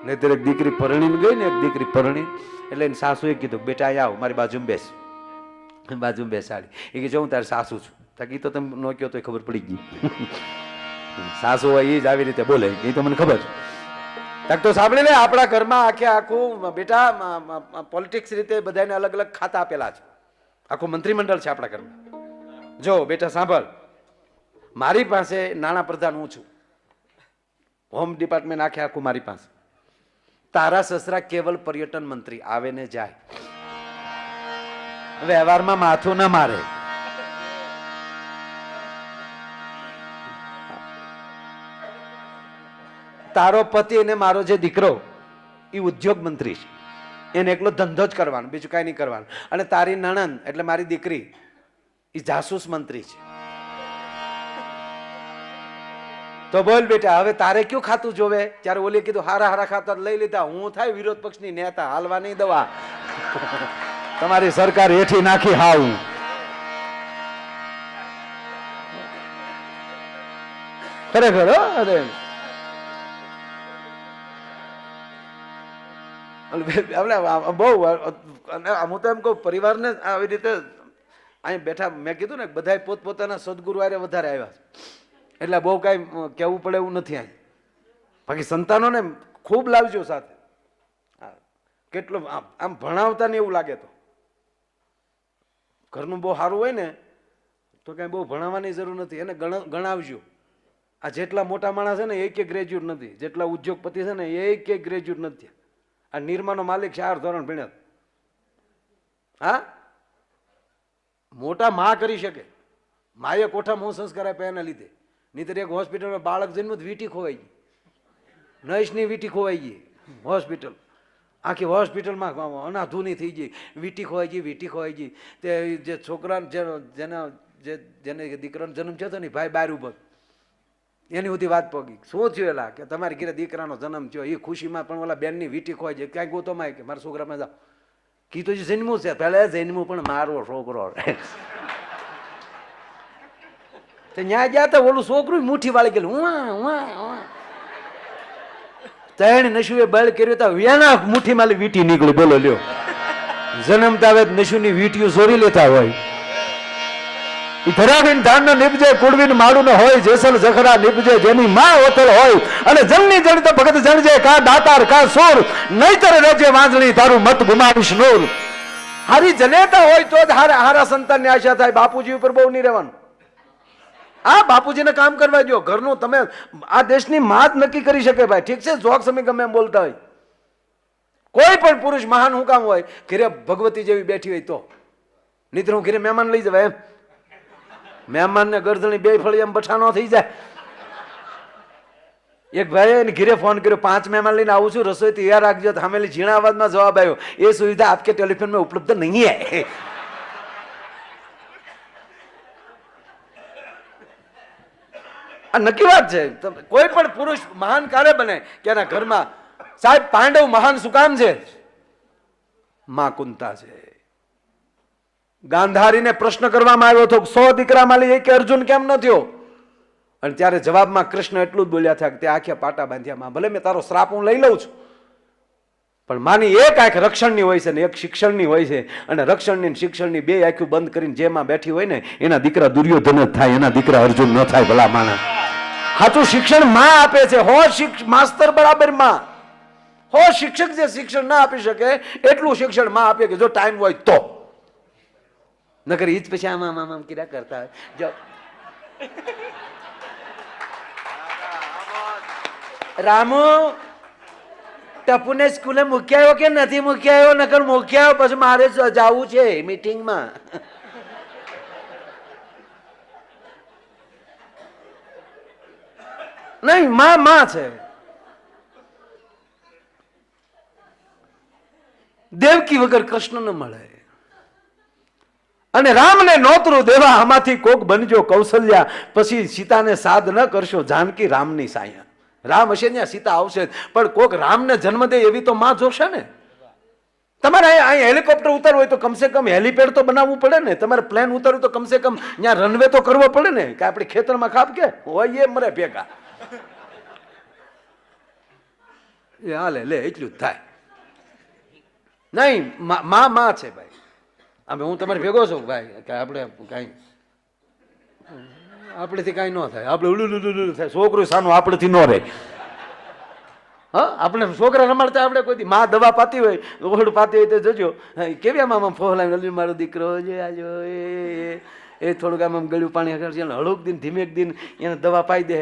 નહીતર એક દીકરી પરણીને ગઈ ને, એક દીકરી પરણી એટલે એની સાસુએ કીધું બેટા અહીંયા આવ, મારી બાજુમાં બેસ. બાજુમાં બેસાડી. એ કે જો હું તારી સાસુ છું. તાકી તો તમે ન કહો તો ખબર પડી ગઈ. સાસુ હોય એ જ આવી રીતે બોલે એ તો મને ખબર. તાક તો સાંભળી લે, આપણા ઘરમાં આખે આખું બેટા પોલિટિક્સ રીતે બધાને અલગ અલગ ખાતા આપેલા છે. આખું મંત્રીમંડળ છે આપણા ઘરમાં. જો બેટા સાંભળ, મારી પાસે નાણાં પ્રધાન હું છું, હોમ ડિપાર્ટમેન્ટ આખે આખું મારી પાસે. તારા સસરા કેવલ પર્યટન મંત્રી, આવે ને જાય, વ્યવહારમાં માથું ના મારે. તારો પતિ અને મારો જે દીકરો એ ઉદ્યોગ મંત્રી છે, એને એકલો ધંધો જ કરવાનો, બીજું કઈ નહીં કરવાનું. અને તારી નણંદ એટલે મારી દીકરી એ જાસૂસ મંત્રી છે. તો બોલ બેટા, હવે તારે કયું ખાતું જોવે? ત્યારે ઓલી કીધું હારા હારા ખાતા લઈ લીધા, હું થાય વિરોધ પક્ષની નેતા, હાલવા નહીં દવા. તમારી સરકાર હેઠી નાખી હાવ. ખરેખર અરે બહુ હું તો એમ કહું પરિવારને આવી રીતે અહીં બેઠા, મેં કીધું ને બધા પોતપોતાના સદગુરુ આરે વધારે આવ્યા છે એટલે બહુ કઈ કહેવું પડે એવું નથી. અહીં બાકી સંતાનોને ખૂબ લાવજો સાથે. કેટલું આમ ભણાવતા ને એવું લાગે તો ઘરનું બહુ સારું હોય ને તો કઈ બહુ ભણાવવાની જરૂર નથી. એને ગણાવજો. આ જેટલા મોટા માણસ છે ને એક ગ્રેજ્યુએટ નથી, જેટલા ઉદ્યોગપતિ છે ને એક ગ્રેજ્યુએટ નથી. આ નિર્માનો માલિક 4 ધોરણ ભણ્યા. હા, મોટા માં કરી શકે. માએ કોઠામાં હું સંસ્કાર આપ્યા એના લીધે. નહીતર એક હોસ્પિટલમાં બાળક જન્મ વીટી ખોવાઈ ગઈ, નઈશની વીટી ખોવાઈ ગઈ. હોસ્પિટલ આખી હોસ્પિટલમાં અનાધૂની થઈ ગઈ, વીટી ખોવાઈ ગઈ, વીટી ખોવાઈ ગઈ. તે જે છોકરા જેને દીકરાનો જન્મ થયો હતો ને ભાઈ બહાર ઉભો, એની સુધી વાત પગી. શું થયું એલા કે તમારી ઘરે દીકરાનો જન્મ થયો, એ ખુશીમાં પણ ઓલા બેનની વીટી ખોવાઈ જાય. ક્યાંક ગોતોમાં કે મારા છોકરામાં જાઓ. કીધું છે જન્મું છે, પહેલા જન્મું પણ મારો છોકરો. ત્યાં ગયા તો ઓલું છોકરું મુઠ્ઠી વાળી ગયેલું. ત્રણ નશુએ બળ કર્યો તો વેના મુઠ્ઠી માલી વીટી નીકળી. બોલો લ્યો, જન્મતા હવે નશુની વીટીઓ ચોરી લેતા હોય. ધરાવીને ધાન ન નીપજે, કુળવીને માળું ન હોય, જેસલ જખરા નીપજે જેની માં ઓથલ હોય. અને જમની જણ તો ભગત જણજે, કા દાતાર કા સોર, નહીતર રેજે વાંજણી તારું મત ગુમાવીશ નૂર. હારી જનેતા હોય તો જ હારા સંતાનની આશા થાય. બાપુજી ઉપર બહુ નહીં રહેવાનું. આ બાપુજીને કામ કરવા દો. ઘરનું તમે આ દેશની માત નક્કી કરી શકે ભાઈ. ઠીક છે, જોક સમય ગમે એમ બોલતા હોય. કોઈ પણ પુરુષ મહાન હું કામ હોય, ઘરે ભગવતી જેવી બેઠી હોય તો. નહીતર હું ઘરે મહેમાન લઈ જવાય એમ. મહેમાનને ગરદણી બે ફળી એમ બઠાનો થઈ જાય. એક ભાઈ એને ઘરે ફોન કર્યો, 5 મહેમાન લઈને આવું છું, રસોઈ તૈયાર રાખજો. સામેલી ઝીણા અવાજમાં જવાબ આવ્યો, એ સુવિધા આપકે ટેલિફોન में उपलब्ध नहीं है. આ નક્કી વાત છે. કોઈ પણ પુરુષ મહાન ક્યારે બને કે એના ઘરમાં સાહેબ પાંડવ મહાન શું કામ છે? માં કુંતા છે. ગાંધારીને પ્રશ્ન કરવામાં આવ્યો હતો 100 દીકરા માલી એક અર્જુન કેમ ન થયો? અને ત્યારે જવાબમાં કૃષ્ણ એટલું જ બોલ્યા હતા કે તે આખે પાટા બાંધ્યા. માં ભલે મેં તારો શ્રાપ હું લઈ લઉં છું, પણ માની એક આંખ રક્ષણની હોય છે ને એક શિક્ષણની હોય છે. અને રક્ષણની શિક્ષણની બે આંખો બંધ કરીને જેમાં બેઠી હોય ને એના દીકરા દુર્યોધન જ થાય, એના દીકરા અર્જુન ન થાય. ભલા માણસ, સાચું શિક્ષણ માં આપે છે. હો માસ્તર બરાબર માં, હો શિક્ષક જે શિક્ષણ ના આપી શકે એટલું શિક્ષણ માં આપે કે જો ટાઈમ હોય તો. નકર ઈ જ પછી આમ આમ આમ કિરા કરતા હોય. જો રામુ ટપુને સ્કૂલે મૂકી આવ્યો કે નથી મૂકી આવ્યો? નકર મૂકી આવ્યો પછી મારે જવું છે મીટિંગમાં. નહીં, માં છે. દેવકી વગર કૃષ્ણ ન મળે. અને રામને નોતરું દેવા આમાંથી કોક બનજો કૌશલ્યા, પછી સીતાને સાદ ન કરશો જાનકી રામની સાયા. રામ હશે ત્યાં સીતા આવશે, પણ કોક રામને જન્મ દે એવી તો માં જોશે ને. તમારે અહીં હેલિકોપ્ટર ઉતારવું હોય તો કમસે કમ હેલિપેડ તો બનાવવું પડે ને. તમારે પ્લેન ઉતારવું તો કમસે કમ ત્યાં રનવે તો કરવો પડે ને. કે આપણે ખેતરમાં ખાપ કે હોય એ મરે ભેગા. એ હાલે લે એટલું જ થાય. નહીં માં છે ભાઈ. અમે હું તમારી ભેગો છું ભાઈ કે આપણે કાંઈ આપણેથી કાંઈ ન થાય. આપણે ઉલુલુલુલુલું થાય. છોકરું સાનું આપણેથી ન રહે. હા આપણે છોકરા રમાડતા આપણે કોઈ માં દવા પાતી હોય ઓહડું પાતી હોય તો જોજો કેવી આમ ફોહલાવી મારો દીકરો છે આજો એ થોડુંક આમ ગળ્યું પાણી હશે હળુક દિન ધીમેક દિન એને દવા પાઈ દે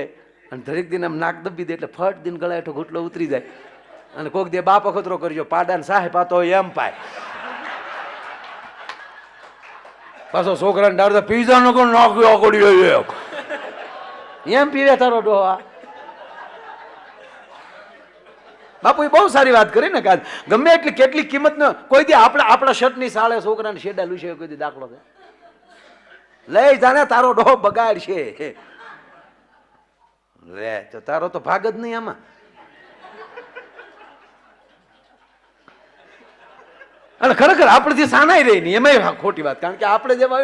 અને દરેક દિન આમ નાક દબી દે એટલે ફટ દિન ગળા હેઠો ઘૂંટલો ઉતરી જાય અને કોઈક દે બાપ અખતરો કરજો પાડાને સાહે પાતો હોય એમ પાય. પાછો છોકરાને ડાળતા પીઝા નો કોણ નાખ્યો ઓગળ્યો એમ પીવે તારો ડોહા. બાપુ એ બહુ સારી વાત કરી ને કાજ ગમે એટલી કેટલી કિંમત ન કોઈ દી આપણા શર્ટની સાળે છોકરાને શેડા લૂસે કોઈ દી દાખલો છે લઈ જાને તારો ડોહો બગાડ છે લે તો તારો તો ભાગ જ નહીં આમાં. અને ખરેખર આપણેથી સાનાઈ રહી નહીં એમાં ખોટી વાત કારણ કે આપણે જેમાં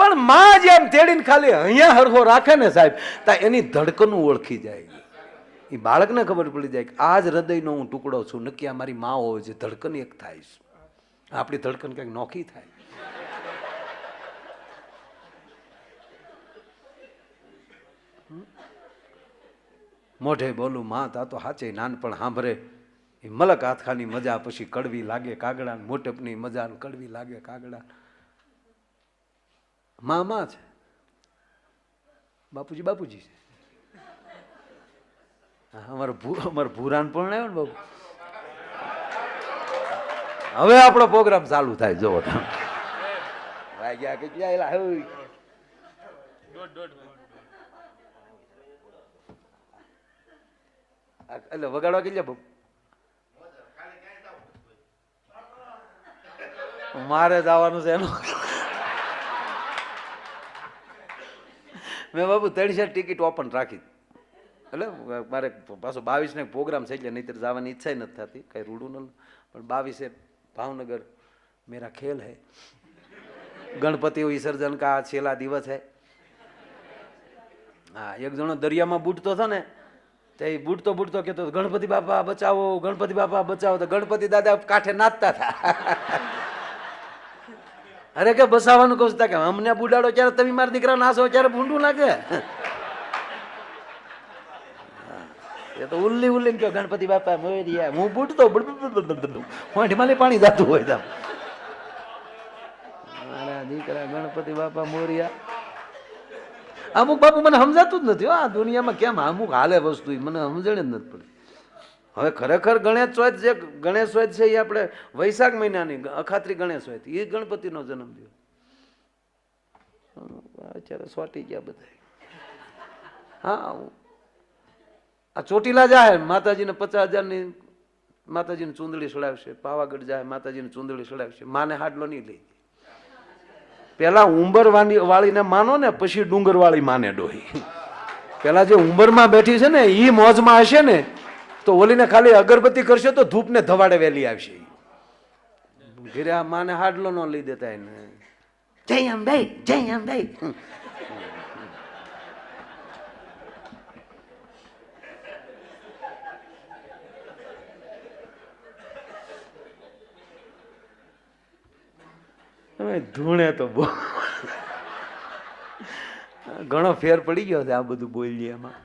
પણ માં જેમ તેડીને ખાલી અહીંયા હરખો રાખે ને સાહેબ તા એની ધડકન ઓળખી જાય. એ બાળકને ખબર પડી જાય કે આ જ હૃદયનો હું ટુકડો છું નક્કી આ મારી માં હોય છે ધડકન એક થાય છે આપણી ધડકન કંઈક નોખી થાય. મોઢે બોલું માં તા તો હાચે નાનપણ સાંભળે એ મલક હાથખાની મજા પછી કડવી લાગે કાગડા મોટપની મજા કડવી લાગે કાગડા. માં છે બાપુજી બાપુજી છે. અમારો ભૂરાન પણ આવ્યો ને બાબુ. હવે આપણો પ્રોગ્રામ ચાલુ થાય જોવો વાગ્યા કેટલા એટલે વગાડવા કેટલા બાબુ મારે જવાનું છે એનું મેં બાબુ 3 ટિકિટ ઓપન રાખી એટલે મારે પાછો 22 પ્રોગ્રામ છે એટલે નહીતર જવાની ઈચ્છા નથી થતી કઈ રૂડું ન પણ 22 ભાવનગર મેરા ખેલ હૈ ગણપતિ વિસર્જન કા છેલ્લા દિવસ હૈ. હા એક જણો દરિયામાં બૂટતો હતો ને તો એ બૂટતો કહેતો ગણપતિ બાપા બચાવો ગણપતિ બાપા બચાવો તો ગણપતિ દાદા કાંઠે નાચતા હતા. અરે કે બસાવાનું કહું કે અમને બુડાડો ત્યારે તમે મારા દીકરા નાસો ત્યારે ભૂંડું લાગે. એ તો ઉલ્લી ઉલ્લી કયો ગણપતિ બાપા મોરિયા હું બૂટતો હોંઠમાં પાણી જાતું હોય તો મારા દીકરા ગણપતિ બાપા મોરિયા. અમુક બાપુ મને સમજાતું જ નથી આ દુનિયામાં કેમ અમુક હાલે વસ્તુ મને સમજણ જ નથી પડતી. હવે ખરેખર ગણેશ ચોથ છે એ આપણે વૈશાખ મહિનાની અખાત્રી ગણેશ ચોથ એ ગણપતિનો જન્મ થયો. અત્યારે સોટી ગયા બધા. હા આ ચોટીલા જાય માતાજીને 50,000ની માતાજીને ચૂંદડી ચડાવશે. પાવાગઢ જાય માતાજીને ચૂંદડી ચડાવશે. માને હાડલો નહીં લઈ પેલા ઉંબર વાળીને માનો ને પછી ડુંગર વાળી માને ડોહી. પેલા જે ઉંબરમાં બેઠી છે ને એ મોજમાં હશે ને તો ઓલીને ખાલી અગરબત્તી કરશે તો ધૂપ ને ધવાડે વેલી આવશે. ઘરે આ માને હાડલો ન લઈ દેતા એને જય અંબે જય અંબે. ધૂણે તો બહુ ઘણો ફેર પડી ગયો છે આ બધું બોલીએ એમાં.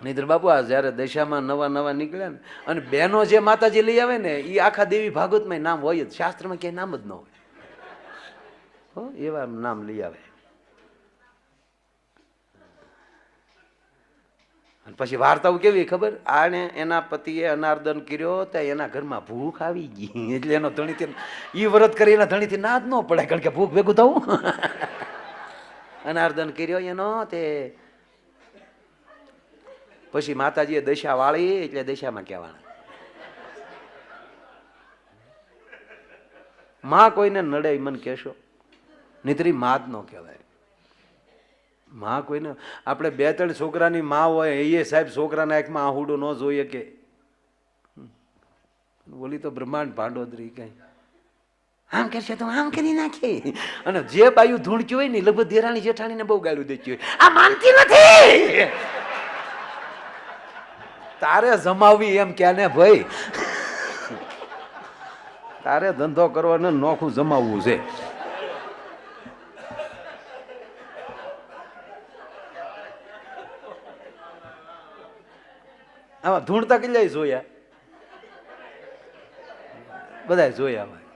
નહીતર બાપુ આ જયારે દશામાં નવા નીકળ્યા ને અને બહેનો જે માતાજી લઈ આવે ને એ આખા દેવી ભાગવતમાં નામ હોય જ શાસ્ત્રમાં ક્યાંય નામ જ ન હોય એવા નામ લઈ આવે. અને પછી વાર્તાઓ કેવી ખબર આને એના પતિએ અનાર્દન કર્યો ત્યાં એના ઘરમાં ભૂખ આવી ગઈ એટલે એનો ધણીથી ઈ વ્રત કરી એના ધણીથી ના જ ન પડે કારણ કે ભૂખ ભેગું થવું. અનાર્દન કર્યો એનો તે પછી માતાજીએ દશા વાળી એટલે દશામાં કહેવાના. માં કોઈને નડે મને કહેશો નહીતર માં જ ન કહેવાય. માં કોઈને આપણે 2-3 છોકરાની માં હોય એ સાહેબ છોકરાના આંખમાં આહુડું ન જોઈએ કે ઓલી તો બ્રહ્માંડ ભાંડોદરી કઈ આમ કરશે તો આમ કરી નાખે. અને જે બાયું ધૂણક્યું હોય ને લગભગ દેરાણી જેઠાણીને બહુ ગાળું દેતી હોય, આ માનતી નથી. તારે જમાવવી એમ ક્યાં ને ભાઈ, તારે ધંધો કરવાનો નોખું જમાવવું છે. આમાં ધૂણતા કેટલાય જોયા, બધા જોયા ભાઈ.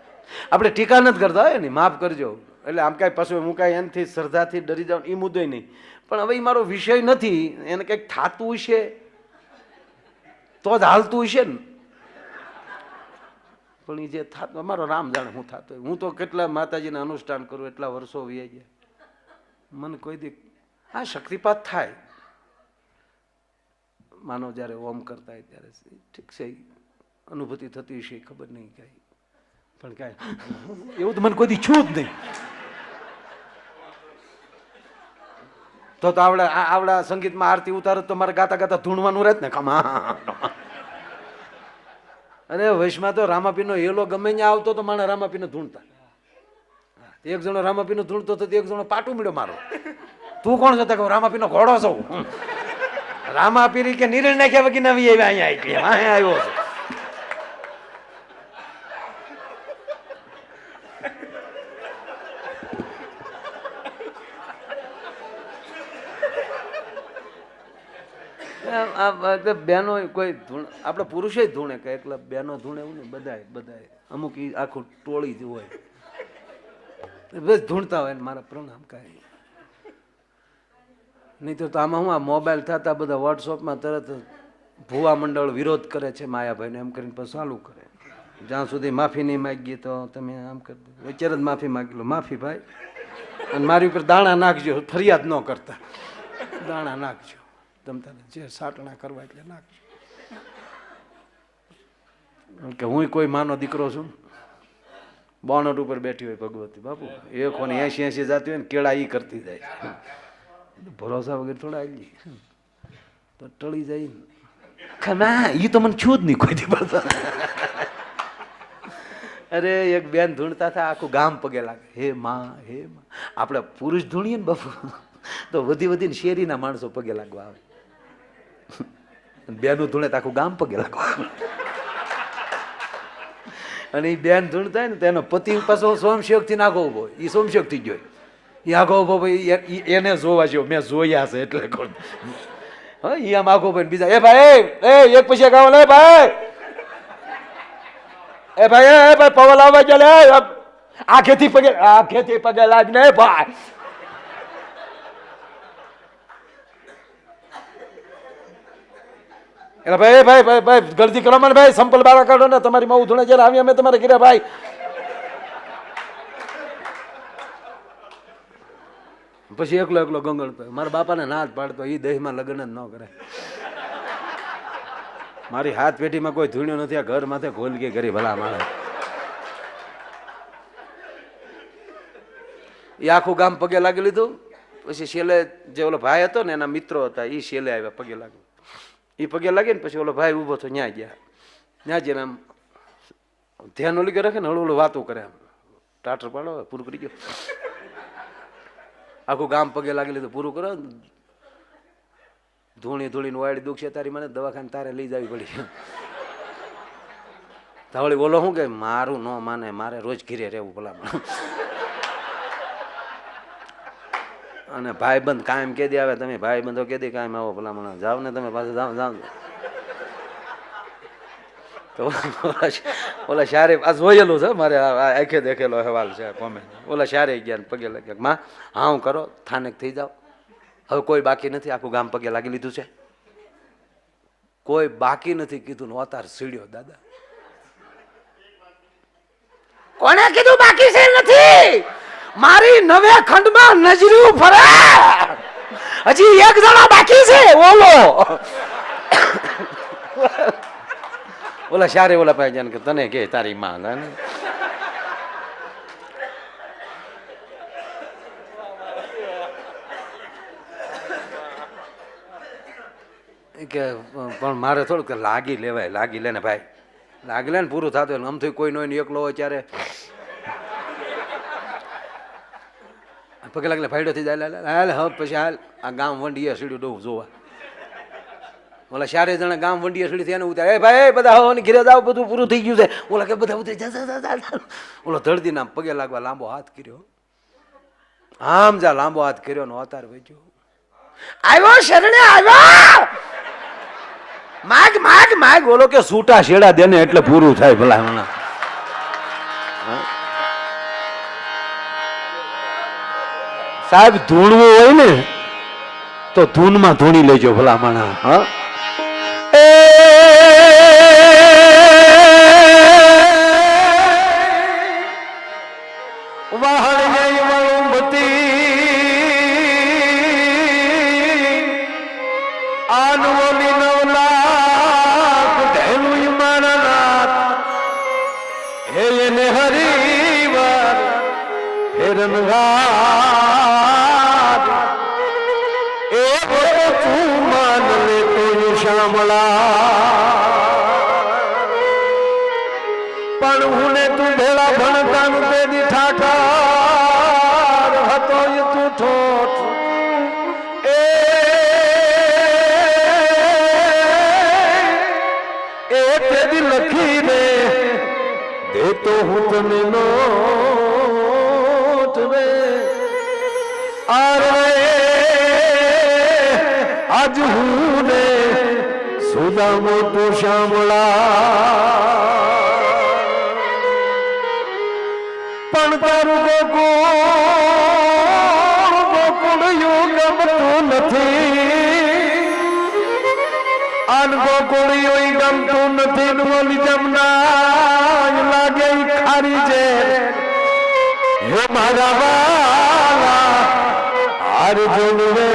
આપણે ટીકા નથી કરતા હોય ને, માફ કરજો. એટલે આમ કાંઈ પાછું હું કાંઈ એનાથી શ્રદ્ધાથી ડરી જાઉં એ મુદ્દો નહીં, પણ હવે મારો વિષય નથી. એને કંઈક થતું હશે તો જ હાલતું હશે ને. પણ એ જે થતું, અમારો રામ જાણે હું થતો હોય. હું તો કેટલા માતાજીને અનુષ્ઠાન કરું, એટલા વર્ષો વી ગયા, મને કોઈ દી આ શક્તિપાત થાય. માનો જ્યારે ઓમ કરતા હોય ત્યારે ઠીક છે, અનુભૂતિ થતી હશે ખબર નહીં કાંઈ, પણ કાંઈ એવું તો મને કોઈ દી છું જ નહીં. તો આવડા સંગીતમાં આરતી ઉતારો તો મારે ગાતા ગાતા ધૂણવાનું રહે ને. કમા અરે વૈશમાં તો રામાપીનો હેલો ગમે ત્યાં આવતો તો માણસ રામાપીને ધૂણતા. એક જણો રામાપીનો ધૂણતો તો એક જણો પાટું મળ્યો મારો. તું કોણ છો? રામાપીનો ઘોડો છું. રામાપીરી કે નિર્ણય નાખ્યા વગી નવી અહીંયા આવ્યો છે. બેનો કોઈ આપડે પુરુષે જ ધૂણે કે એકલા બેનો ધૂણે એવું ને, બધાય અમુક આખું ટોળી જ હોય, બસ ધૂણતા હોય ને મારા પ્રણામ. કાંઈ નહીં તો આમાં હું આ મોબાઈલ થતા બધા વોટ્સઅપમાં તરત ભુવા મંડળ વિરોધ કરે છે માયાભાઈને એમ કરીને પછી ચાલુ કરે. જ્યાં સુધી માફી નહીં માગીએ તો તમે આમ કરી દો. અત્યારે જ માફી માગી લો. માફી ભાઈ, અને મારી ઉપર દાણા નાખજો, ફરિયાદ ન કરતા. દાણા નાખજો, તમતાને જે સાટણા કરવા એટલે નાખજો. કે હું કોઈ માનો દીકરો છું, બોનટ ઉપર બેઠી હોય ભગવતી બાપુ, એક કોને 80 જાતી હોય ને કેળા ઈ કરતી જાય. ભરોસા વગર થોડા આવી તો ટળી જાય ને. એ તો મને છું જ નહીં કોઈ દી. અરે એક બેન ધૂણતા હતા, આખું ગામ પગે લાગે, હે માં હે માં. આપણે પુરુષ ધૂણીએ ને બાપુ તો વધી વધીને શેરીના માણસો પગે લાગવા આવે. બેનું ધૂણે તો આખું ગામ પગે લાગવા આવે. અને એ બેન ધૂણતા હોય ને તેનો પતિ પાછો સોમશેક થી નાખો ઉભો, એ સોમશેક થી જોઈ એ આગો ઉભો ભાઈ, એને જોવા જેવો મેં જોયા છે એટલે કોણ. હા એ આમ આગો ભાઈ બીજા, એ ભાઈ એક પછી ગાવ લે ભાઈ, એ ભાઈ પવન આવવા ચાલે, આખેથી પગે લાગ ને ભાઈ. એટલે ભાઈ ગળતી કરો મને ભાઈ, સંપલ બાળા કાઢો ને, તમારી માં ધૂણે જયારે આવી અમે તમારે કર્યા ભાઈ. પછી એકલો ગંગણ મારા બાપાને ના જ પાડતો, એ દહીંમાં લગ્ન જ ન કરે. મારી હાથ પેઢીમાં કોઈ ધૂણ્યો નથી, આ ઘર માથે ઘોલકી કરી ભલા મારે. એ આખું ગામ પગે લાગી લીધું. પછી શેલે જે ઓલો ભાઈ હતો ને એના મિત્રો હતા, એ શેલે આવ્યા પગે લાગ્યું. એ પગે લાગે ને પછી ઓલો ભાઈ ઉભો થયો, ન્યા ગયા. ન્યા જઈને આમ ધ્યાન ઓલી કે રાખે ને હળવું વાતો કરે, આમ ટાટર પાડો પૂરું કરી ગયો. આખું ગામ પગે લાગી લીધું, પૂરું કરો. ધૂળીને વાળી દુઃખ છે તારી, મને દવાખાને તારે લઈ જવી પડી. ધવળી બોલો શું કે મારું ન માને, મારે રોજ ઘીરે રહેવું ભલા. અને ભાઈ બંધ કાયમ કે દે આવે, તમે ભાઈ બંધો કે દે કાયમ આવો ભલા જાઓ ને તમે પાછા જાઓ. તો ઓલા શારે આ જોયેલું છે મારે, આંખે દેખેલો અહેવાલ છે કોમે. ઓલા શારે ગયા પગે લાગ્યા, માં હા હું કરો થાનેક થઈ જાઓ, હવે કોઈ બાકી નથી. આખું ગામ પગે લાગી લીધું છે, કોઈ બાકી નથી કીધું. અતાર સીડ્યો દાદા. કોને કીધું બાકી છે નથી? મારી નવે ખંડમાં નજર્યું ફરે, હજી એક જણો બાકી છે. ઓલા શારે ઓલા ભાઈ જાન કે તને કે તારી માં કે પણ મારે થોડુંક લાગી લેવાય. લાગી લે ને ભાઈ, લાગી લે ને પૂરું થતું. આમ થઈ કોઈ નો એકલો હોય ત્યારે પગે લાગલે ફાયડો થઈ જાય, હાલ હવે પછી હાલ આ ગામ વંડીએ સીડ્યું ડોવું જોવા. ઓલા 4 જણા ગામ વંડીએ સીડી થયા ને ઉતારે, એ ભાઈ બધા હવાની ઘીરે જાવ, બધું પૂરું થઈ ગયું છે. ઓલા કે બધા ઉતરી જા. ઓલો ધરતી નામ પગે લાગવા લાંબો હાથ કર્યો, આમ જા લાંબો હાથ કર્યો ને અતાર વેચ્યો, આવ્યો શરણે આવ્યો, માગ માગ માગ. ઓલો કે સૂટા શેડા દે ને એટલે પૂરું થાય. ભલા હમણાં સાહેબ ધૂણવું હોય ને તો ધૂનમાં ધૂણી લેજો ભલા માણા. હા પણ હું ને તું ભેળા ભણતાનું પેદી ઠાઠાર હતો એ તું ઠોઠ. એ પેદી લખી રે દેતો હું તને નોટ રે. અરે આજ હું ને સુદામો તો શામળા, પણ તારું ગોકુળિયું ગમતું નથી, આન ગોકુળિયું ગમતું નથી. બોલી જમના લાગે ખારી છે હે મારા વાલા અર્જુન રે.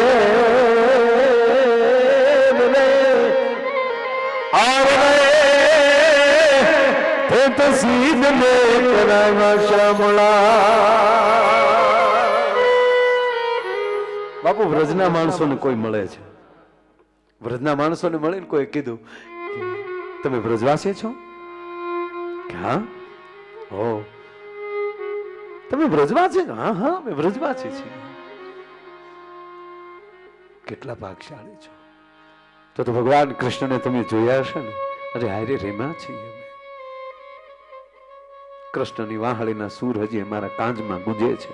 બાપુ વ્રજના માણસોને કોઈ મળે છે, વ્રજના માણસોને મળીને કોઈ કીધું તમે વ્રજવાસી છો? હા હો તમે વ્રજવાસી? હા હા અમે વ્રજવાસી છીએ. કેટલા ભાગશાળી છો. તો ભગવાન કૃષ્ણને તમે જોયા હશે ને. અરે હારે રેમા છીએ અમે. કૃષ્ણની વાહળીના સૂર હજી અમારા કાંજમાં ગુંજે છે.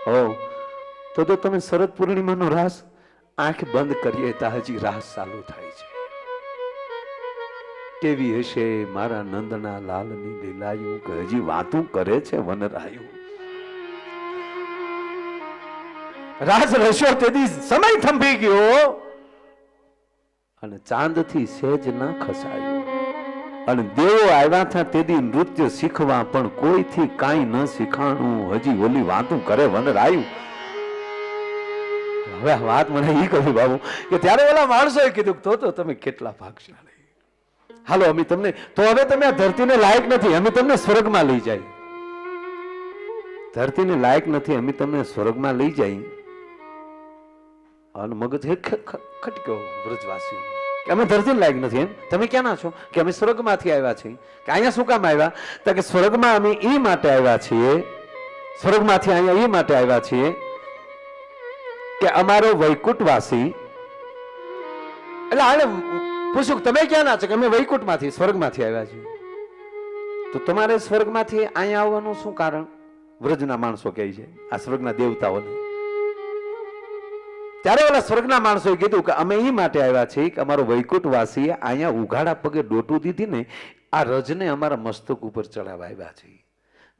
ઓ તો તમે શરદ પૂર્ણિમાનો રાસ આંખ બંધ કરીએ તો હજી રાસ ચાલુ થાય છે. કેવી હશે મારા નંદના લાલની લીલાયું કે હજી વાતું કરે છે વનરાયું. રાસ રસ્યો તેથી સમય થંભી ગયો અને ચાંદથી સેજ ના ખસાયું. અને દેવો આવ્યા હતા તેથી નૃત્ય શીખવા પણ કોઈથી કાંઈ ન શીખાણું. હજી ઓલી વાતું કરે વનરાયું. હવે આ વાત મને ઈ કહ્યું બાબુ કે ત્યારે ઓલા માણસોએ કીધું તો તમે કેટલા ભાગશાળી. હાલો અમે તમને તો હવે તમે આ ધરતીને લાયક નથી, અમે તમને સ્વર્ગમાં લઈ જાય. ધરતીને લાયક નથી, અમે તમને સ્વર્ગમાં લઈ જાય. અને મગજ ખટક્યો વ્રજવાસીઓ કે અમે ધરતીને લાયક નથી. એમ તમે ક્યાંના છો? કે અમે સ્વર્ગમાંથી આવ્યા છીએ. કે અહીંયા શું કામ આવ્યા? તો કે સ્વર્ગમાં અમે એ માટે આવ્યા છીએ, સ્વર્ગમાંથી અહીંયા એ માટે આવ્યા છીએ કે અમારો વૈકુંઠવાસી. એટલે આને પૂછ્યું તમે ક્યાંના છો? કે અમે વૈકુંઠમાંથી સ્વર્ગમાંથી આવ્યા છીએ. તો તમારે સ્વર્ગમાંથી અહીંયા આવવાનું શું કારણ? વ્રજના માણસો કહે છે, આ સ્વર્ગના દેવતાઓને. ત્યારે ઓલા સ્વર્ગના માણસોએ કીધું કે અમે એ માટે આવ્યા છીએ કે અમારો વૈકુંઠવાસીએ અહીંયા ઉઘાડા પગે ડોટું દીધી ને આ રજને અમારા મસ્તક ઉપર ચડાવવા આવ્યા છીએ.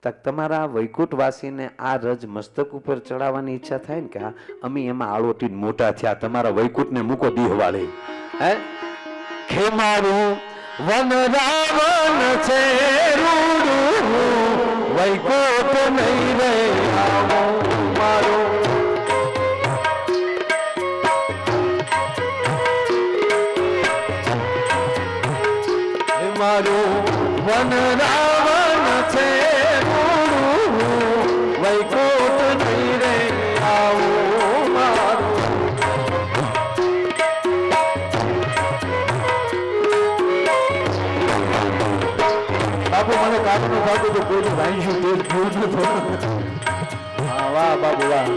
તક તમારા વૈકુંઠવાસીને આ રજ મસ્તક ઉપર ચડાવવાની ઈચ્છા થાય ને કે હા અમે એમાં આળોટીને મોટા થયા, તમારા વૈકુંઠને મૂકો દીહવાળે. હે ખે મારું વન રાવણ છે રૂડું વૈકુંઠ નહીં રે આવો મારો. મારું વન રાવણ છે વૈકુંઠ નહીં રે આવું મારું. બાપુ મને કાઢનું ખાતું તો કોઈ ભાઈ શું તેલ પીવું જ નથી. વાહ બાબુ વાહ.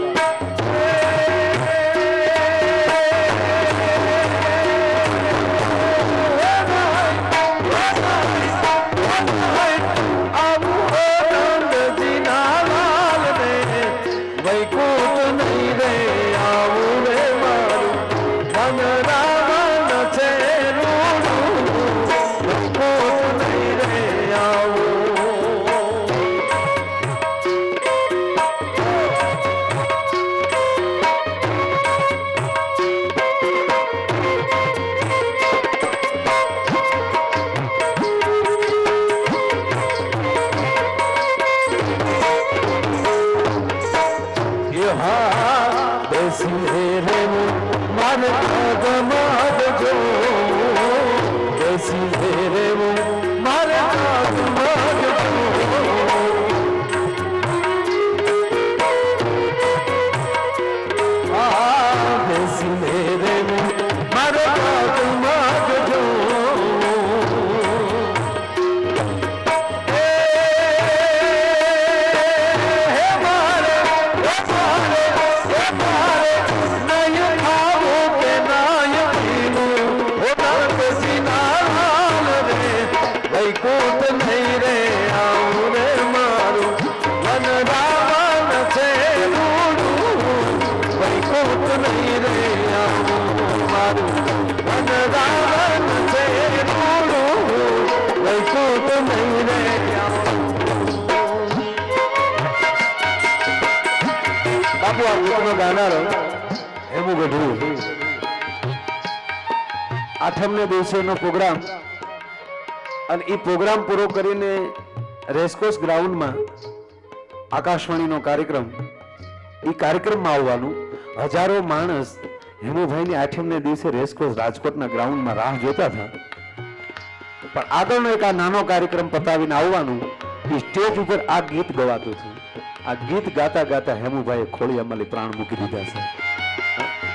આઠમને દિવસેનો પ્રોગ્રામ અને એ પ્રોગ્રામ પૂરો કરીને રેસકોર્સ ગ્રાઉન્ડમાં આકાશવાણીનો કાર્યક્રમ, એ કાર્યક્રમમાં આવવાનું. હજારો માણસ હેમુભાઈની આઠમને દિવસે રેસકોર્સ રાજકોટના ગ્રાઉન્ડમાં રાહ જોતા હતા. પણ આગળનો એક આ નાનો કાર્યક્રમ પતાવીને આવવાનું. એ સ્ટેજ ઉપર આ ગીત ગવાતું હતું. આ ગીત ગાતા ગાતા હેમુભાઈએ ખોડિયારમાં પ્રાણ મૂકી દીધા છે.